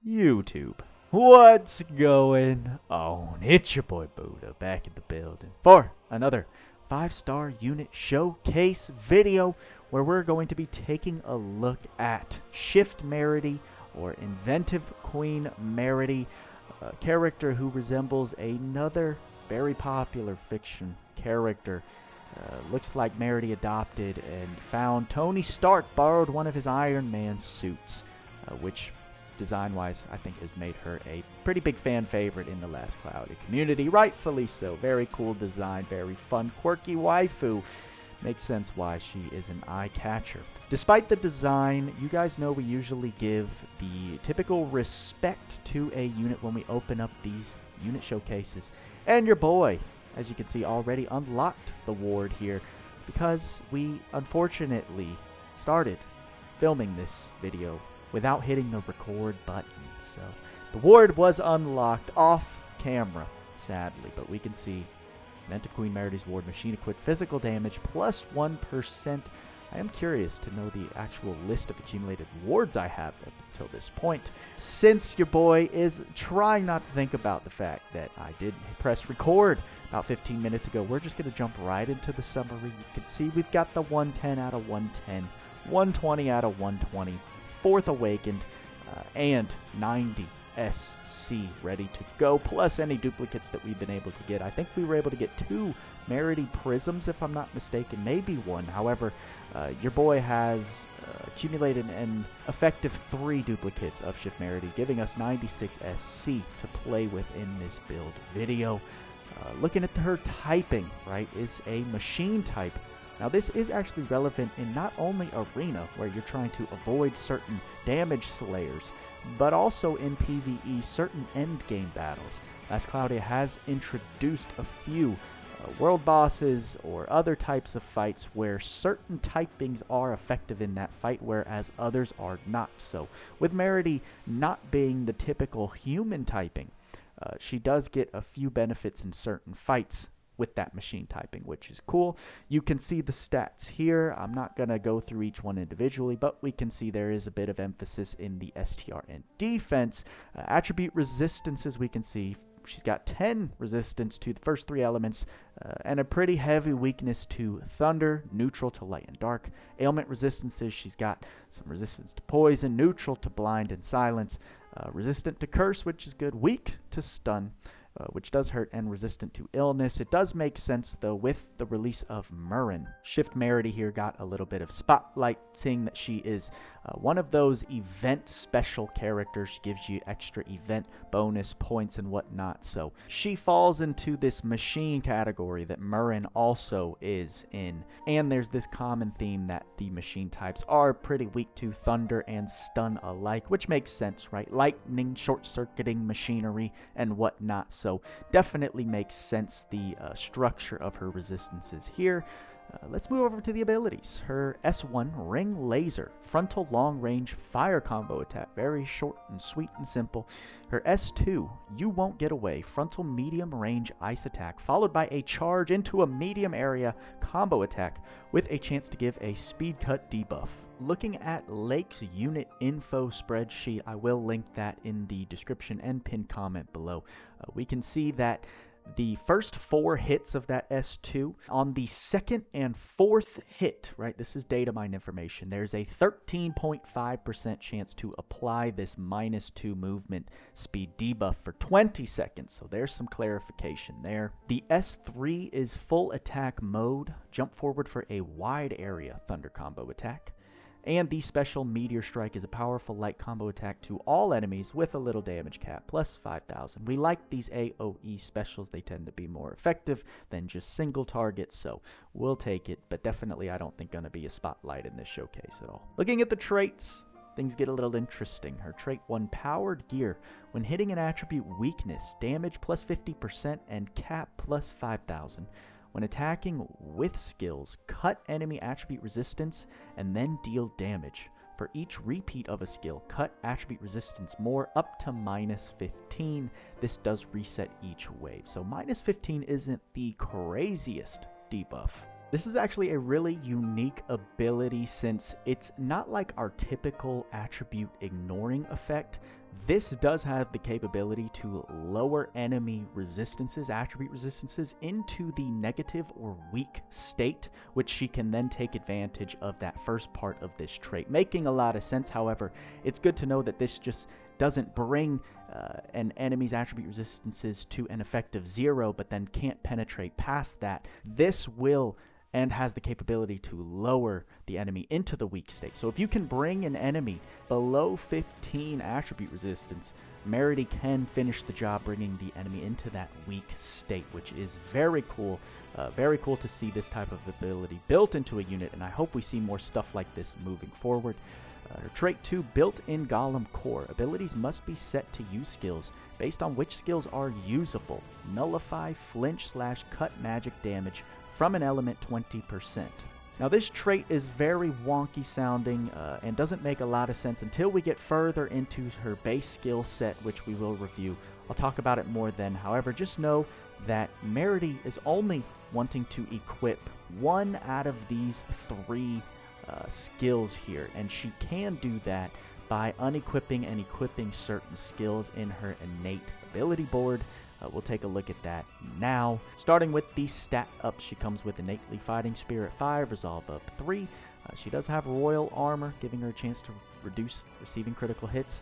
YouTube. What's going on? It's your boy Buddha back in the building for another 5-star unit showcase video where we're going to be taking a look at Shift Meredy or Inventive Queen Meredy, a character who resembles another very popular fiction character. Looks like Meredy adopted and found Tony Stark borrowed one of his Iron Man suits, which design-wise I think has made her a pretty big fan favorite in the Last Cloudia community. Rightfully so. Very cool design, very fun, quirky waifu. Makes sense why she is an eye catcher. Despite the design, you guys know we usually give the typical respect to a unit when we open up these unit showcases. And your boy, as you can see, already unlocked the ward here because we unfortunately started filming this video without hitting the record button. So the ward was unlocked off camera, sadly, but we can see Inventive Queen Meredy's ward, machine equipped, physical damage plus 1%. I am curious to know the actual list of accumulated wards I have up until this point. Since your boy is trying not to think about the fact that I did press record about 15 minutes ago, we're just going to jump right into the summary. You can see we've got the 110 out of 110, 120 out of 120, 4th Awakened, and 90 SC ready to go, plus any duplicates that we've been able to get. I think we were able to get 2 Meredy Prisms, if I'm not mistaken, maybe 1. However, your boy has accumulated an effective 3 duplicates of Shift Meredy, giving us 96 SC to play with in this build video. Looking at her typing, right, is a machine type. Now this is actually relevant in not only Arena, where you're trying to avoid certain damage slayers, but also in PvE, certain endgame battles. Last Cloudia has introduced a few world bosses or other types of fights where certain typings are effective in that fight, whereas others are not. So with Meredy not being the typical human typing, she does get a few benefits in certain fights with that machine typing, which is cool. You can see the stats here. I'm not going to go through each one individually, but we can see there is a bit of emphasis in the STR and defense. Attribute resistances, we can see she's got 10 resistance to the first 3 elements, and a pretty heavy weakness to thunder, neutral to light and dark. Ailment resistances, she's got some resistance to poison, neutral to blind and silence, resistant to curse, which is good, weak to stun, which does hurt, and resistant to illness. It does make sense, though, with the release of Meryn. Shift Meredy here got a little bit of spotlight, seeing that she is one of those event special characters. She gives you extra event bonus points and whatnot. So she falls into this machine category that Meryn also is in. And there's this common theme that the machine types are pretty weak to thunder and stun alike, which makes sense, right? Lightning, short-circuiting machinery, and whatnot. So definitely makes sense, the structure of her resistances here. Let's move over to the abilities. Her S1, Ring Laser, frontal long range fire combo attack. Very short and sweet and simple. Her S2, You Won't Get Away, frontal medium range ice attack, followed by a charge into a medium area combo attack with a chance to give a speed cut debuff. Looking at Lake's unit info spreadsheet, I will link that in the description and pinned comment below. We can see that the first 4 hits of that S2, on the 2nd and 4th hit, right, this is data mine information, there's a 13.5% chance to apply this -2 movement speed debuff for 20 seconds. So there's some clarification there. The S3 is full attack mode, jump forward for a wide area thunder combo attack. And the special Meteor Strike is a powerful light combo attack to all enemies with a little damage cap, plus 5,000. We like these AoE specials. They tend to be more effective than just single targets, so we'll take it. But definitely I don't think going to be a spotlight in this showcase at all. Looking at the traits, things get a little interesting. Her trait 1, Powered Gear. When hitting an attribute weakness, damage plus 50% and cap plus 5,000. When attacking with skills, cut enemy attribute resistance and then deal damage. For each repeat of a skill, cut attribute resistance more up to -15. This does reset each wave. So -15 isn't the craziest debuff. This is actually a really unique ability since it's not like our typical attribute ignoring effect. This does have the capability to lower enemy resistances, attribute resistances, into the negative or weak state, which she can then take advantage of that first part of this trait. Making a lot of sense, however, it's good to know that this just doesn't bring an enemy's attribute resistances to an effective 0, but then can't penetrate past that. This will and has the capability to lower the enemy into the weak state. So if you can bring an enemy below 15 attribute resistance, Meredy can finish the job bringing the enemy into that weak state, which is very cool. Very cool to see this type of ability built into a unit, and I hope we see more stuff like this moving forward. Her trait 2, built-in Golem Core. Abilities must be set to use skills based on which skills are usable. Nullify, flinch/cut magic damage from an element 20%. Now this trait is very wonky sounding and doesn't make a lot of sense until we get further into her base skill set, which we will review. I'll talk about it more then. However, just know that Meredy is only wanting to equip one out of these 3 skills here, and she can do that by unequipping and equipping certain skills in her innate ability board. We'll take a look at that now. Starting with the stat up, she comes with innately fighting spirit 5, resolve up 3. She does have royal armor, giving her a chance to reduce receiving critical hits.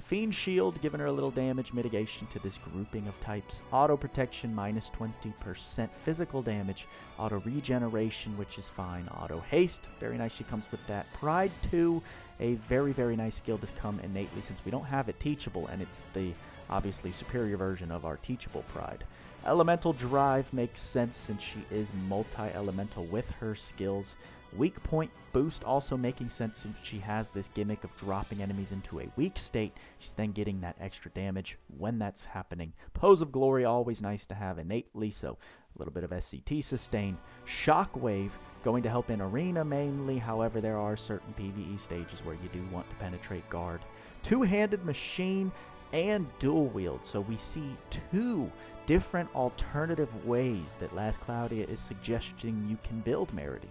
Fiend shield, giving her a little damage mitigation to this grouping of types. Auto protection minus 20%. Physical damage. Auto regeneration, which is fine. Auto haste, very nice. She comes with that. Pride 2, a very, very nice skill to come innately since we don't have it teachable, and it's the obviously superior version of our teachable pride. Elemental drive makes sense since she is multi-elemental with her skills. Weak point boost also making sense since she has this gimmick of dropping enemies into a weak state. She's then getting that extra damage when that's happening. Pose of glory, always nice to have innately, so a little bit of SCT sustain. Shockwave, going to help in arena mainly, however there are certain PvE stages where you do want to penetrate guard. Two-handed machine and dual wield, so we see 2 different alternative ways that Last Cloudia is suggesting you can build Meredy.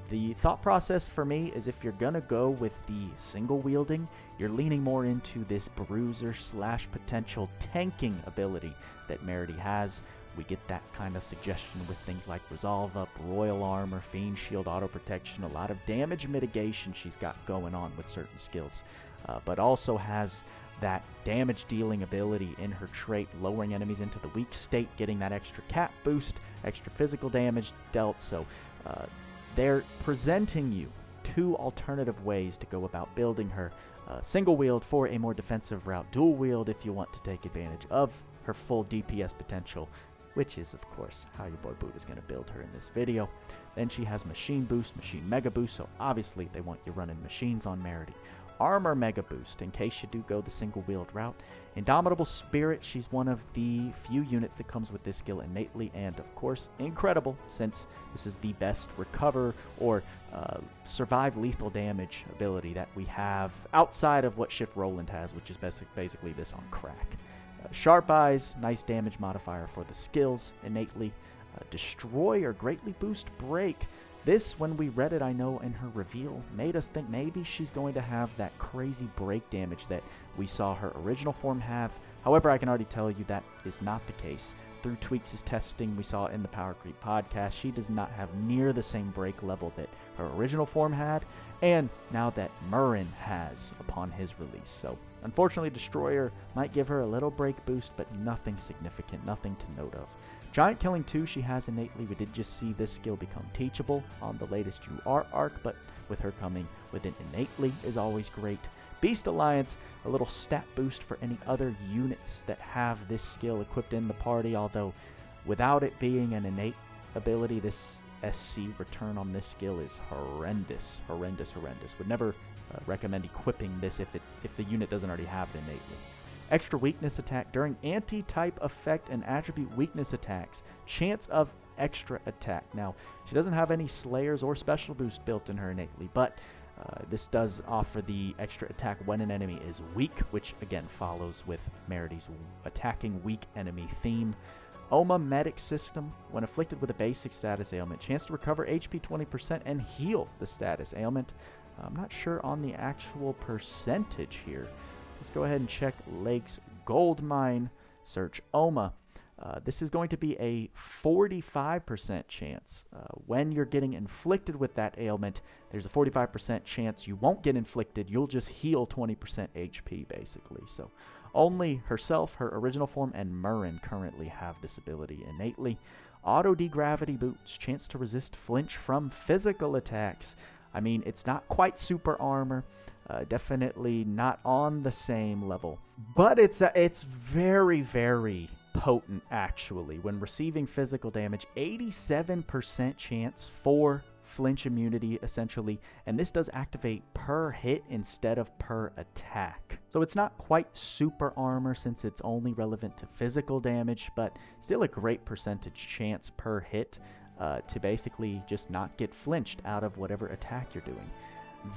The thought process for me is if you're gonna go with the single wielding, you're leaning more into this bruiser / potential tanking ability that Meredy has. We get that kind of suggestion with things like resolve up, royal armor, fiend shield, auto protection, a lot of damage mitigation she's got going on with certain skills, but also has that damage dealing ability in her trait, lowering enemies into the weak state, getting that extra cap boost, extra physical damage dealt. So they're presenting you 2 alternative ways to go about building her. Single wield for a more defensive route, dual wield if you want to take advantage of her full DPS potential, which is of course how your boy Buddha is going to build her in this video. Then she has machine boost, machine mega boost, so obviously they want you running machines on Meredy. Armor mega boost in case you do go the single wield route. Indomitable spirit, she's one of the few units that comes with this skill innately, and of course incredible since this is the best recover or survive lethal damage ability that we have outside of what Shift Roland has, which is basically this on crack. Sharp eyes, nice damage modifier for the skills innately. Destroy or greatly boost break. This, when we read it, I know in her reveal, made us think maybe she's going to have that crazy break damage that we saw her original form have. However, I can already tell you that is not the case. Through Tweaks' testing we saw in the Power Creep podcast, she does not have near the same break level that her original form had, and now that Meryn has upon his release. So, unfortunately, Destroyer might give her a little break boost, but nothing significant, nothing to note of. Giant Killing 2 she has innately. We did just see this skill become teachable on the latest UR arc, but with her coming with it innately is always great. Beast Alliance, a little stat boost for any other units that have this skill equipped in the party, although without it being an innate ability, this SC return on this skill is horrendous. Would never recommend equipping this if the unit doesn't already have it innately. Extra weakness attack during anti-type effect and attribute weakness attacks. Chance of extra attack. Now, she doesn't have any slayers or special boost built in her innately, but this does offer the extra attack when an enemy is weak, which again follows with Meredy's attacking weak enemy theme. Oma Medic System. When afflicted with a basic status ailment, chance to recover HP 20% and heal the status ailment. I'm not sure on the actual percentage here. Let's go ahead and check Lake's Gold Mine. Search Oma. This is going to be a 45% chance. When you're getting inflicted with that ailment, there's a 45% chance you won't get inflicted. You'll just heal 20% HP, basically. So only herself, her original form, and Meryn currently have this ability innately. Auto Degravity Boots. Chance to resist flinch from physical attacks. I mean, it's not quite super armor. Definitely not on the same level. But it's very, very potent, actually. When receiving physical damage, 87% chance for flinch immunity, essentially. And this does activate per hit instead of per attack. So it's not quite super armor since it's only relevant to physical damage, but still a great percentage chance per hit to basically just not get flinched out of whatever attack you're doing.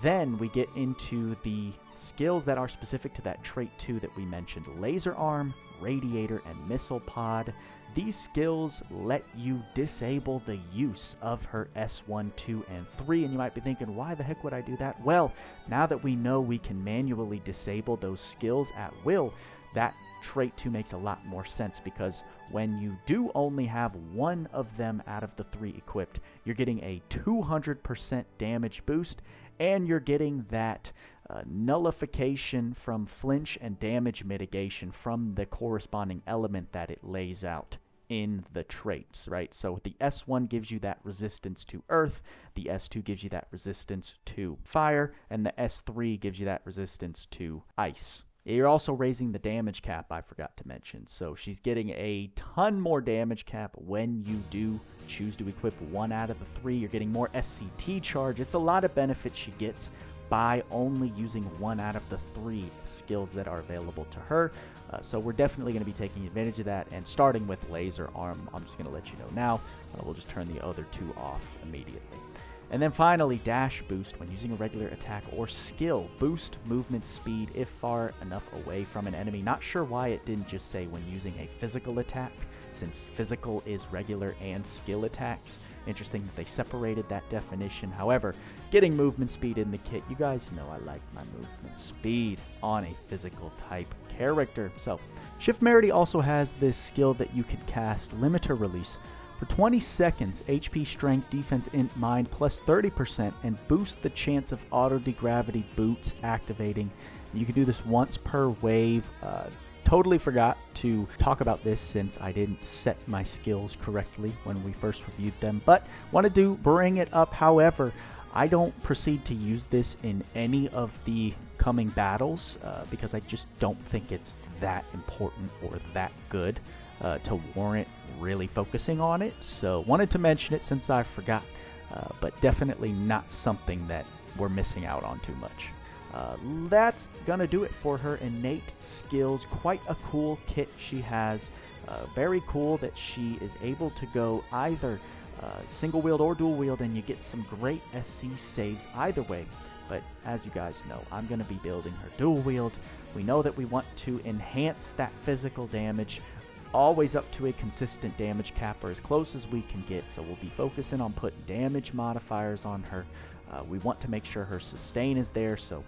Then we get into the skills that are specific to that trait 2 that we mentioned. Laser Arm, Radiator, and Missile Pod. These skills let you disable the use of her S1, 2, and 3. And you might be thinking, why the heck would I do that? Well, now that we know we can manually disable those skills at will, that trait 2 makes a lot more sense, because when you do only have one of them out of the 3 equipped, you're getting a 200% damage boost, and you're getting that nullification from flinch and damage mitigation from the corresponding element that it lays out in the traits, right? So the S1 gives you that resistance to earth, the S2 gives you that resistance to fire, and the S3 gives you that resistance to ice. You're also raising the damage cap, I forgot to mention. So she's getting a ton more damage cap when you do choose to equip one out of the 3. You're getting more SCT charge. It's a lot of benefits she gets by only using one out of the 3 skills that are available to her. So we're definitely going to be taking advantage of that, and starting with Laser Arm, I'm just going to let you know now. We'll just turn the other 2 off immediately. And then finally, Dash Boost. When using a regular attack or skill, boost movement speed if far enough away from an enemy. Not sure why it didn't just say when using a physical attack, since physical is regular and skill attacks. Interesting that they separated that definition. However, getting movement speed in the kit, you guys know I like my movement speed on a physical type character. So, SMeredy also has this skill that you can cast, Limiter Release. For 20 seconds, HP, Strength, Defense, Int, Mind plus 30%, and boost the chance of Auto Degravity Boots activating. You can do this once per wave. Totally forgot to talk about this since I didn't set my skills correctly when we first reviewed them, but wanted to bring it up. However, I don't proceed to use this in any of the coming battles because I just don't think it's that important or that good to warrant really focusing on it. So wanted to mention it since I forgot, but definitely not something that we're missing out on too much. That's gonna do it for her innate skills. Quite a cool kit she has. Very cool that she is able to go either single wield or dual wield, and you get some great SC saves either way. But as you guys know, I'm gonna be building her dual wield. We know that we want to enhance that physical damage, always up to a consistent damage cap, or as close as we can get. So we'll be focusing on putting damage modifiers on her. We want to make sure her sustain is there, so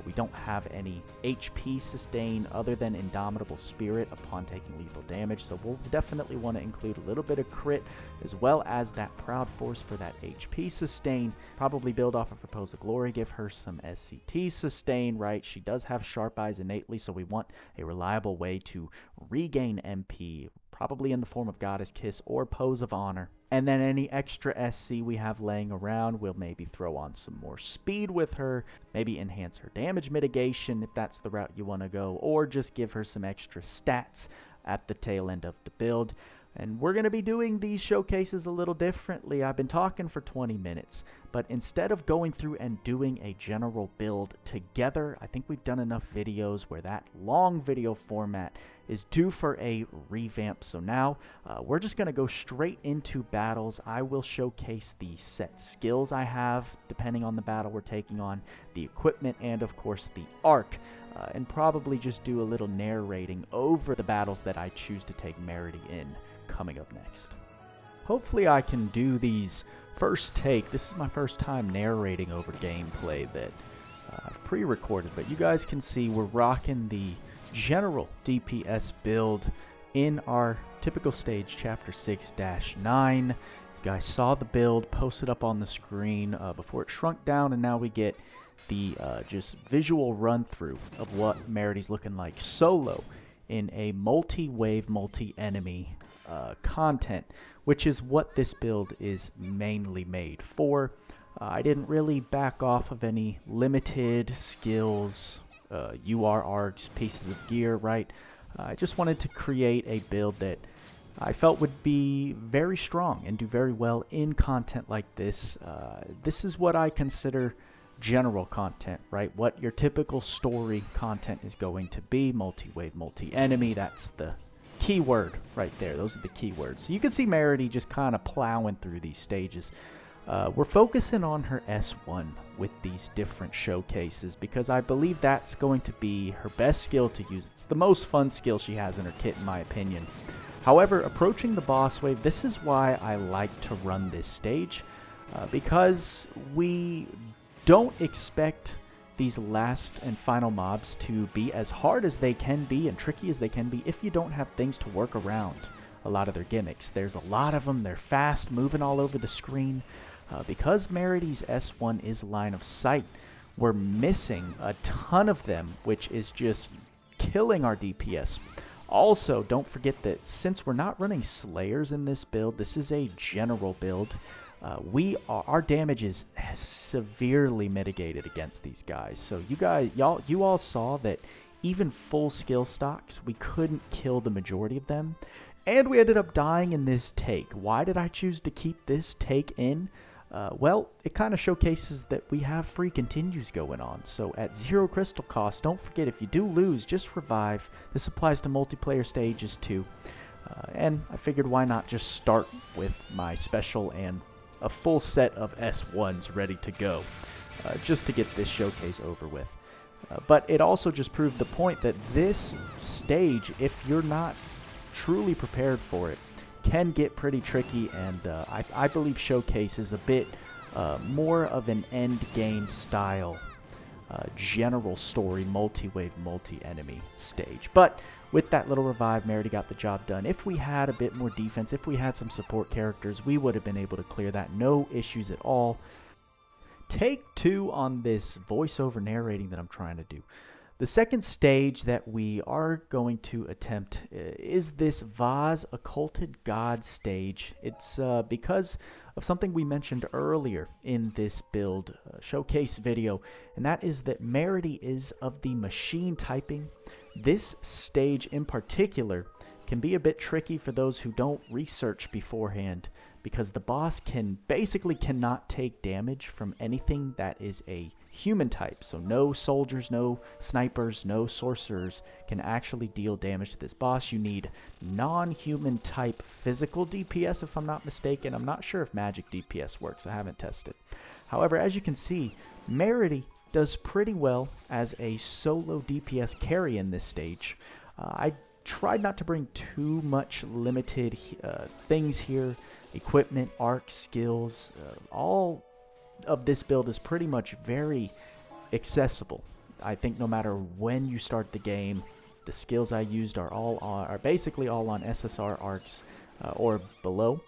we don't have any HP sustain other than Indomitable Spirit upon taking lethal damage. So we'll definitely want to include a little bit of crit as well as that Proud Force for that HP sustain. Probably build off of her Pose of Glory, give her some SCT sustain, right? She does have Sharp Eyes innately, so we want a reliable way to regain MP, probably in the form of Goddess Kiss or Pose of Honor. And then any extra SC we have laying around, we'll maybe throw on some more speed with her, maybe enhance her damage mitigation if that's the route you want to go, or just give her some extra stats at the tail end of the build. And we're going to be doing these showcases a little differently. I've been talking for 20 minutes, But instead of going through and doing a general build together, I think we've done enough videos where that long video format is due for a revamp. So now we're just going to go straight into battles. I will showcase the set skills I have depending on the battle we're taking on, the equipment, and of course the arc, and probably just do a little narrating over the battles that I choose to take Meredy in coming up next. Hopefully I can do these first take. This is my first time narrating over gameplay that I've pre-recorded, but you guys can see we're rocking the general DPS build in our typical stage, Chapter 6-9. You guys saw the build posted up on the screen before it shrunk down, and now we get the just visual run-through of what Meredy's looking like solo in a multi-wave, multi-enemy content, which is what this build is mainly made for. I didn't really back off of any limited skills, UR arcs, pieces of gear, right? I just wanted to create a build that I felt would be very strong and do very well in content like this. This is what I consider general content, right? What your typical story content is going to be. Multi-wave, multi-enemy, that's the keyword right there. Those are the keywords. So you can see Meredy just kind of plowing through these stages. We're focusing on her S1 with these different showcases because I believe that's going to be her best skill to use. It's the most fun skill she has in her kit, in my opinion. However, approaching the boss wave, this is why I like to run this stage, because we don't expect these last and final mobs to be as hard as they can be and tricky as they can be if you don't have things to work around a lot of their gimmicks. There's a lot of them. They're fast, moving all over the screen. Because Meredy's S1 is line of sight, we're missing a ton of them, which is just killing our DPS. Also, don't forget that since we're not running Slayers in this build, this is a general build. Our damage is severely mitigated against these guys. So you all saw that even full skill stocks, we couldn't kill the majority of them, and we ended up dying in this take. Why did I choose to keep this take in? Well, it kind of showcases that we have free continues going on. So at 0 crystal cost, don't forget, if you do lose, just revive. This applies to multiplayer stages too. And I figured why not just start with my special and a full set of S1s ready to go, just to get this showcase over with. But it also just proved the point that this stage, if you're not truly prepared for it, can get pretty tricky, and I believe Showcase is a bit more of an end game style general story, multi-wave, multi-enemy stage. But with that little revive, Meredy got the job done. If we had a bit more defense, if we had some support characters, we would have been able to clear that. No issues at all. Take 2 on this voiceover narrating that I'm trying to do. The second stage that we are going to attempt is this Vaahs Occulted God stage. It's because of something we mentioned earlier in this build showcase video, and that is that Meredy is of the machine typing. This stage in particular can be a bit tricky for those who don't research beforehand, because the boss cannot take damage from anything that is a human type. So no soldiers, no snipers, no sorcerers can actually deal damage to this boss. You need non-human type physical DPS, if I'm not mistaken. I'm not sure if magic DPS works. I haven't tested. However, as you can see, Meredy does pretty well as a solo DPS carry in this stage. I tried not to bring too much limited things here. Equipment, arc, skills, all of this build is pretty much very accessible. I think no matter when you start the game, the skills I used are basically all on SSR arcs or below.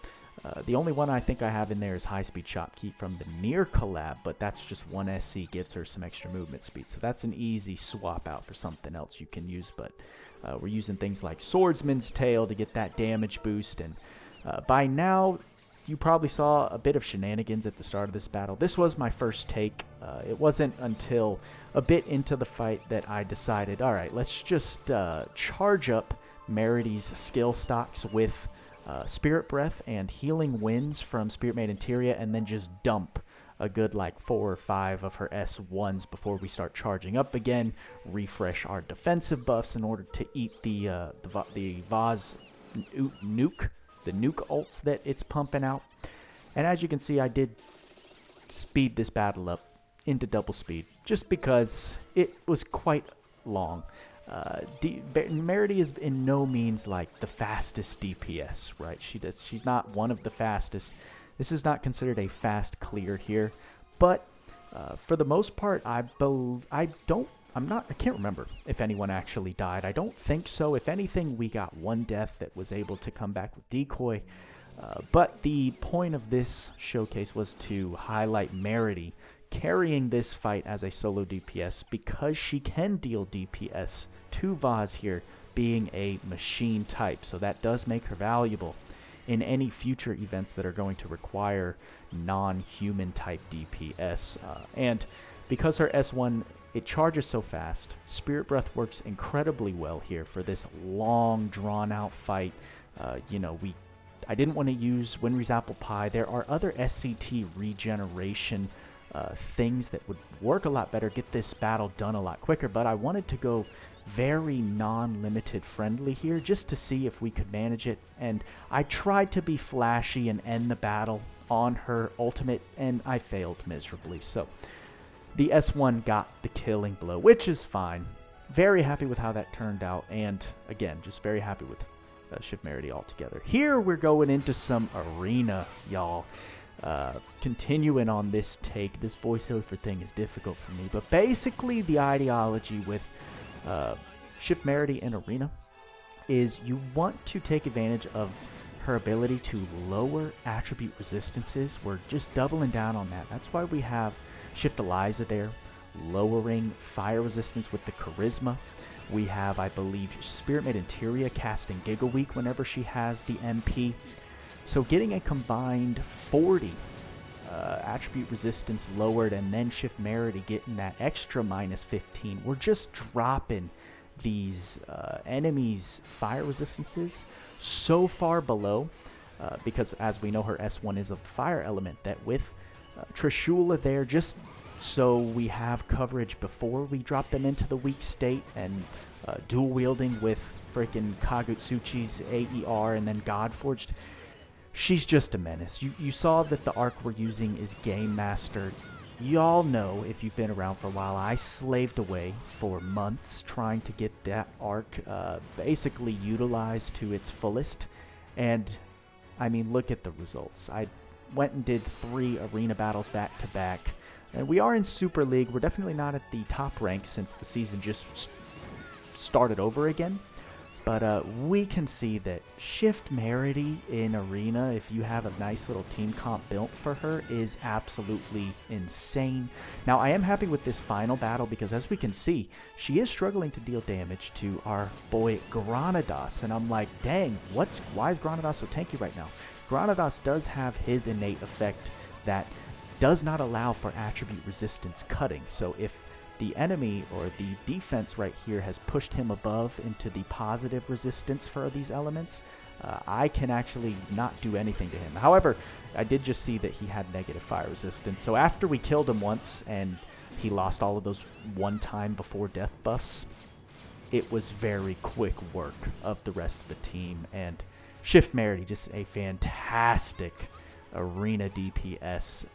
The only one I think I have in there is High Speed Shopkeep from the Near collab, but that's just 1 SC, gives her some extra movement speed. So that's an easy swap out for something else you can use, but we're using things like Swordsman's Tail to get that damage boost, and by now you probably saw a bit of shenanigans at the start of this battle. This was my first take. It wasn't until a bit into the fight that I decided, alright, let's just charge up Meredy's skill stocks with Spirit Breath and Healing Winds from Spirit Maiden Tyria, and then just dump a good like 4 or 5 of her S1s before we start charging up again, refresh our defensive buffs in order to eat the Vaahs nuke, the nuke ults that it's pumping out. And as you can see, I did speed this battle up into double speed just because it was quite long. Meredy is in no means like the fastest DPS, right? She's not one of the fastest. This is not considered a fast clear here, but for the most part, I can't remember if anyone actually died. I don't think so. If anything, we got one death that was able to come back with decoy. But the point of this showcase was to highlight Meredy carrying this fight as a solo DPS because she can deal DPS to Vaahs here, being a machine type. So that does make her valuable in any future events that are going to require non-human type DPS. And because her S1, it charges so fast, Spirit Breath works incredibly well here for this long, drawn-out fight. I didn't want to use Winry's Apple Pie. There are other SCT regeneration things that would work a lot better, get this battle done a lot quicker, but I wanted to go very non-limited friendly here just to see if we could manage it. And I tried to be flashy and end the battle on her ultimate, and I failed miserably. So the S1 got the killing blow, which is fine. Very happy with how that turned out, and again, just very happy with SMeredy altogether. Here we're going into some arena, y'all. Continuing on this take, this voiceover thing is difficult for me, but basically the ideology with SMeredy in arena is you want to take advantage of her ability to lower attribute resistances. We're just doubling down on that. That's why we have Shift Eliza there, lowering fire resistance with the charisma. We have, I believe, Spirit Maid Interior casting Giga Week whenever she has the MP. So getting a combined 40 attribute resistance lowered, and then SMeredy getting that extra minus 15. We're just dropping these enemies' fire resistances so far below, because as we know, her S1 is of the fire element, that with Trishula there, just so we have coverage before we drop them into the weak state, and dual wielding with freaking Kagutsuchi's AER and then Godforged. She's just a menace. You saw that the arc we're using is Game Master. Y'all know, if you've been around for a while, I slaved away for months trying to get that arc basically utilized to its fullest. And, I mean, look at the results. I went and did 3 arena battles back to back. And we are in Super League. We're definitely not at the top rank since the season just started over again. But we can see that SMeredy in arena, if you have a nice little team comp built for her, is absolutely insane. Now, I am happy with this final battle because, as we can see, she is struggling to deal damage to our boy Granados. And I'm like, dang, why is Granados so tanky right now? Granados does have his innate effect that does not allow for attribute resistance cutting. So if the enemy or the defense right here has pushed him above into the positive resistance for these elements, I can actually not do anything to him. However, I did just see that he had negative fire resistance. So after we killed him once and he lost all of those one-time before death buffs, it was very quick work of the rest of the team. And SMeredy, just a fantastic arena DPS.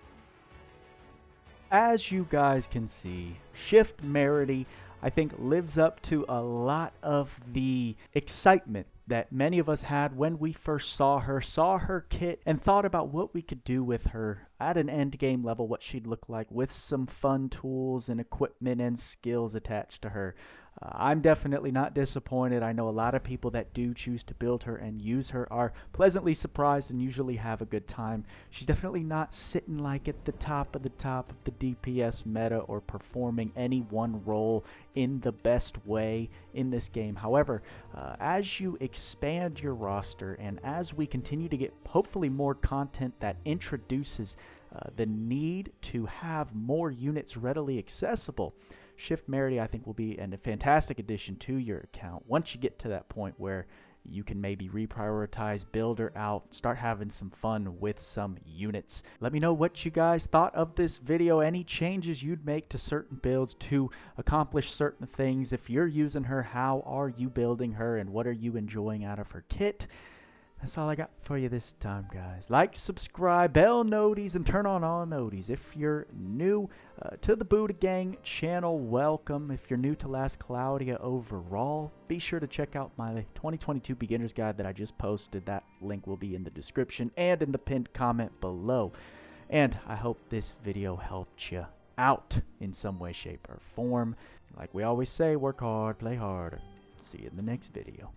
As you guys can see, SMeredy, I think, lives up to a lot of the excitement that many of us had when we first saw her kit, and thought about what we could do with her at an end game level, what she'd look like with some fun tools and equipment and skills attached to her. I'm definitely not disappointed. I know a lot of people that do choose to build her and use her are pleasantly surprised and usually have a good time. She's definitely not sitting like at the top of the DPS meta or performing any one role in the best way in this game. However, as you expand your roster and as we continue to get hopefully more content that introduces the need to have more units readily accessible, SMeredy, I think, will be a fantastic addition to your account once you get to that point where you can maybe reprioritize, build her out, start having some fun with some units. Let me know what you guys thought of this video, any changes you'd make to certain builds to accomplish certain things. If you're using her, how are you building her, and what are you enjoying out of her kit? That's all I got for you this time, guys. Like, subscribe, bell noties, and turn on all noties. If you're new to the Booda Gang channel, welcome. If you're new to Last Cloudia overall, be sure to check out my 2022 Beginner's Guide that I just posted. That link will be in the description and in the pinned comment below. And I hope this video helped you out in some way, shape, or form. Like we always say, work hard, play harder. See you in the next video.